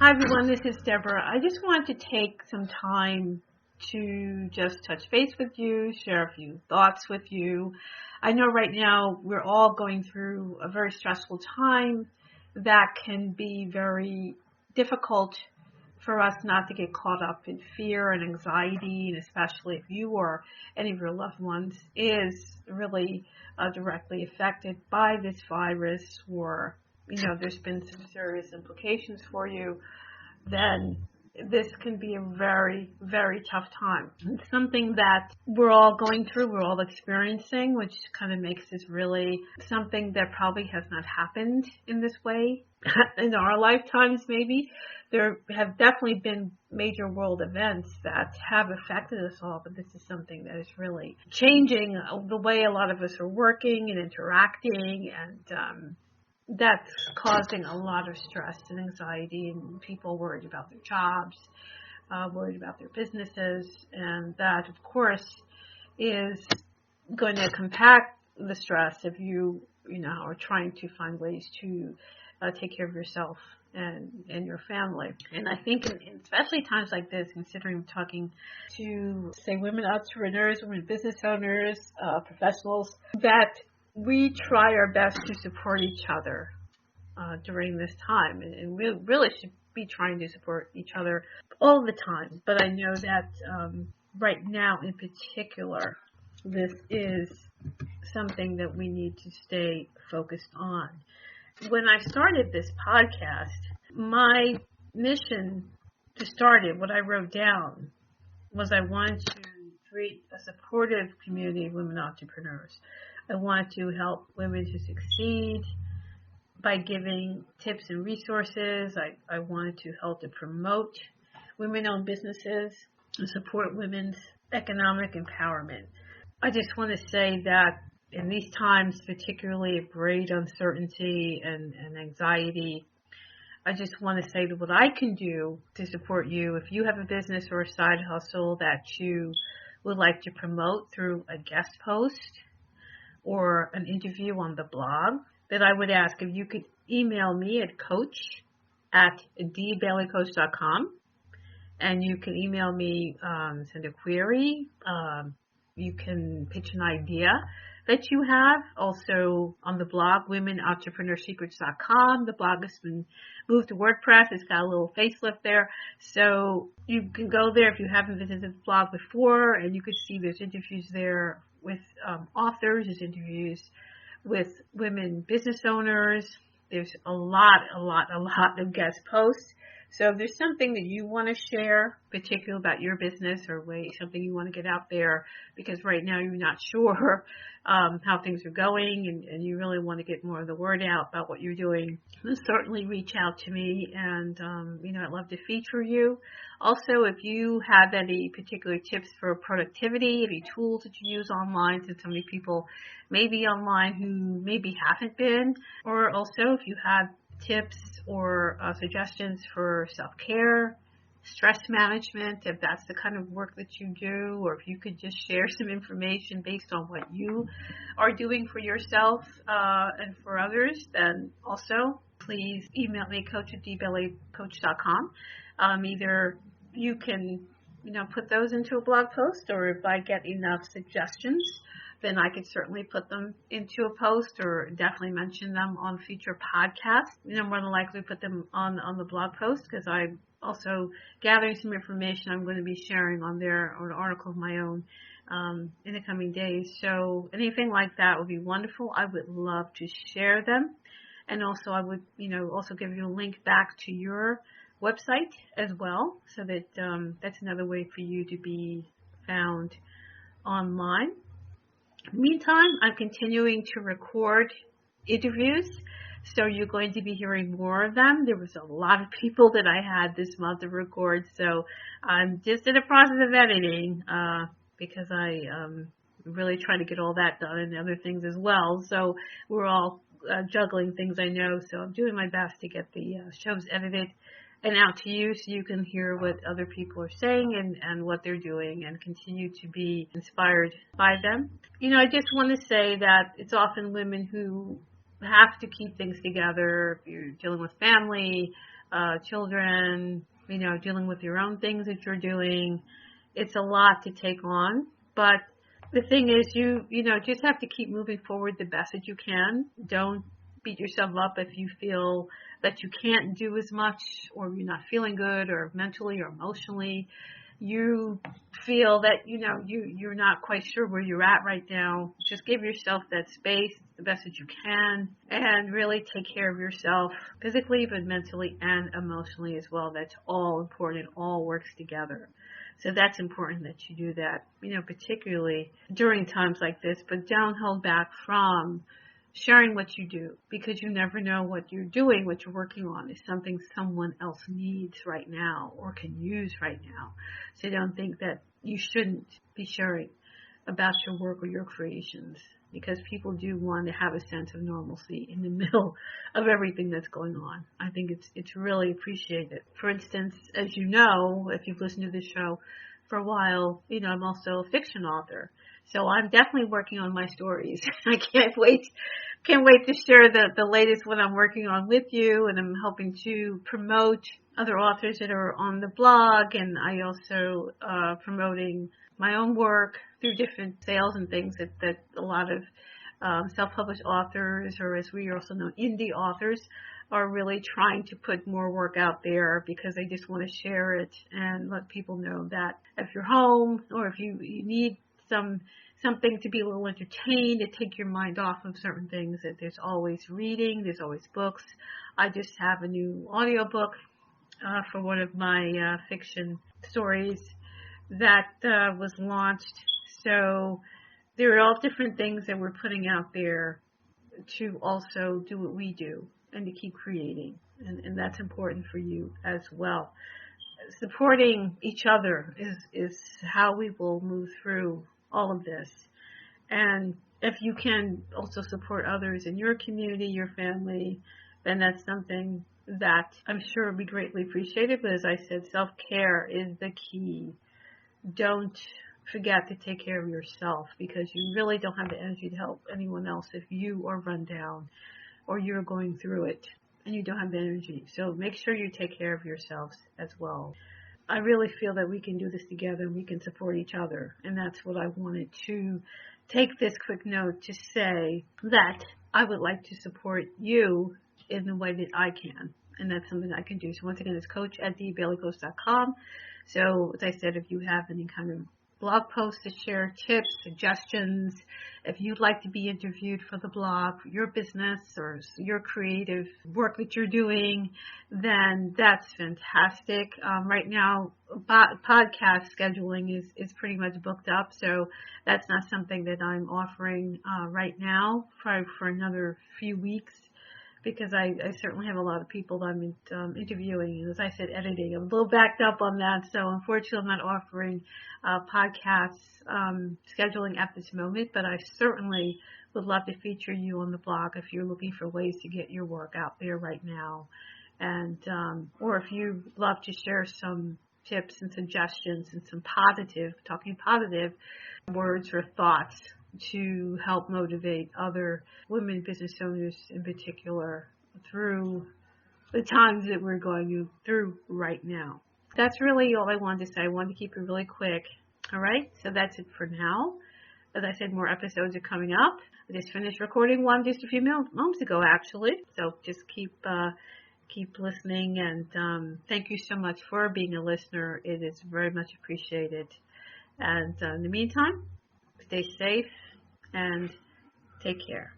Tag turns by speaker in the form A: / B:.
A: Hi everyone, this is Deborah. I just wanted to take some time to just touch base with you, share a few thoughts with you. I know right now we're all going through a very stressful time that can be very difficult for us not to get caught up in fear and anxiety, and especially if you or any of your loved ones is really directly affected by this virus, or there's been some serious implications for you, then this can be a very, very tough time. It's something that we're all going through, we're all experiencing, which kind of makes this really something that probably has not happened in this way in our lifetimes maybe. There have definitely been major world events that have affected us all, but this is something that is really changing the way a lot of us are working and interacting, and that's causing a lot of stress and anxiety, and people worried about their jobs, worried about their businesses, and that, of course, is going to compact the stress if you are trying to find ways to take care of yourself and your family. And I think in especially times like this, considering talking to, say, women entrepreneurs, women business owners, professionals, that we try our best to support each other during this time, and we really should be trying to support each other all the time. But I know that right now in particular, this is something that we need to stay focused on. When I started this podcast, my mission to start it, what I wrote down, was I wanted to create a supportive community of women entrepreneurs. I want to help women to succeed by giving tips and resources. I wanted to help to promote women-owned businesses and support women's economic empowerment. I just want to say that in these times, particularly of great uncertainty and anxiety, I just want to say that what I can do to support you, if you have a business or a side hustle that you would like to promote through a guest post or an interview on the blog, that I would ask if you could email me at coach@dbaileycoach.com, and you can email me, send a query, you can pitch an idea that you have. Also on the blog, womenentrepreneursecrets.com. The blog has been moved to WordPress. It's got a little facelift there. So you can go there if you haven't visited the blog before, and you can see there's interviews there with authors, there's interviews with women business owners. There's a lot of guest posts. So if there's something that you want to share, particularly about your business, or something you want to get out there, because right now you're not sure how things are going, and you really want to get more of the word out about what you're doing, then certainly reach out to me, and I'd love to feature you. Also, if you have any particular tips for productivity, any tools that you use online, since so many people may be online who maybe haven't been, or also if you have tips or suggestions for self-care, stress management, if that's the kind of work that you do, or if you could just share some information based on what you are doing for yourself and for others, then also please email me, coach@dbaileycoach.com. Either you can put those into a blog post, or if I get enough suggestions, then I could certainly put them into a post, or definitely mention them on future podcasts. More than likely put them on the blog post, because I'm also gathering some information I'm going to be sharing on there, or an article of my own in the coming days. So anything like that would be wonderful. I would love to share them. And also I would, also give you a link back to your website as well, so that that's another way for you to be found online. Meantime, I'm continuing to record interviews, so you're going to be hearing more of them. There was a lot of people that I had this month to record, so I'm just in the process of editing because I really trying to get all that done and other things as well. So we're all juggling things, I know, so I'm doing my best to get the shows edited and out to you, so you can hear what other people are saying and what they're doing, and continue to be inspired by them. I just want to say that it's often women who have to keep things together. If you're dealing with family, children, dealing with your own things that you're doing. It's a lot to take on, but the thing is, you just have to keep moving forward the best that you can. Don't beat yourself up if you feel that you can't do as much, or you're not feeling good, or mentally or emotionally you feel that you're not quite sure where you're at right now. Just give yourself that space the best that you can, and really take care of yourself physically, but mentally and emotionally as well. That's all important. It all works together. So that's important that you do that, particularly during times like this. But don't hold back from sharing what you do, because you never know what you're doing, what you're working on is something someone else needs right now or can use right now. So don't think that you shouldn't be sharing about your work or your creations, because people do want to have a sense of normalcy in the middle of everything that's going on. I think it's really appreciated. For instance, as you know, if you've listened to this show for a while, I'm also a fiction author. So I'm definitely working on my stories. I can't wait to share the latest one I'm working on with you, and I'm hoping to promote other authors that are on the blog, and I also promoting my own work through different sales and things that a lot of self-published authors, or as we also know, indie authors, are really trying to put more work out there, because they just want to share it and let people know that if you're home, or if you need something to be a little entertained, to take your mind off of certain things, that there's always reading, there's always books. I just have a new audiobook for one of my fiction stories that was launched. So there are all different things that we're putting out there to also do what we do and to keep creating. And that's important for you as well. Supporting each other is how we will move through all of this. And if you can also support others in your community, your family, then that's something that I'm sure will be greatly appreciated. But as I said, self-care is the key. Don't forget to take care of yourself, because you really don't have the energy to help anyone else if you are run down or you're going through it and you don't have the energy. So make sure you take care of yourselves as well. I really feel that we can do this together and we can support each other. And that's what I wanted to take this quick note to say, that I would like to support you in the way that I can. And that's something I can do. So once again, it's coach@thebaileycoach.com. So as I said, if you have any kind of blog posts to share, tips, suggestions, if you'd like to be interviewed for the blog, for your business or your creative work that you're doing, then that's fantastic. Right now, podcast scheduling is pretty much booked up, so that's not something that I'm offering right now, probably for another few weeks, because I certainly have a lot of people that I'm interviewing, and as I said, editing. I'm a little backed up on that, so unfortunately I'm not offering podcasts scheduling at this moment, but I certainly would love to feature you on the blog if you're looking for ways to get your work out there right now, and or if you love to share some tips and suggestions and some positive words or thoughts to help motivate other women business owners in particular through the times that we're going through right now. That's really all I wanted to say. I wanted to keep it really quick. All right, so that's it for now. As I said, more episodes are coming up. I just finished recording one just a few moments ago, actually. So just keep listening, and thank you so much for being a listener. It is very much appreciated. And in the meantime, stay safe and take care.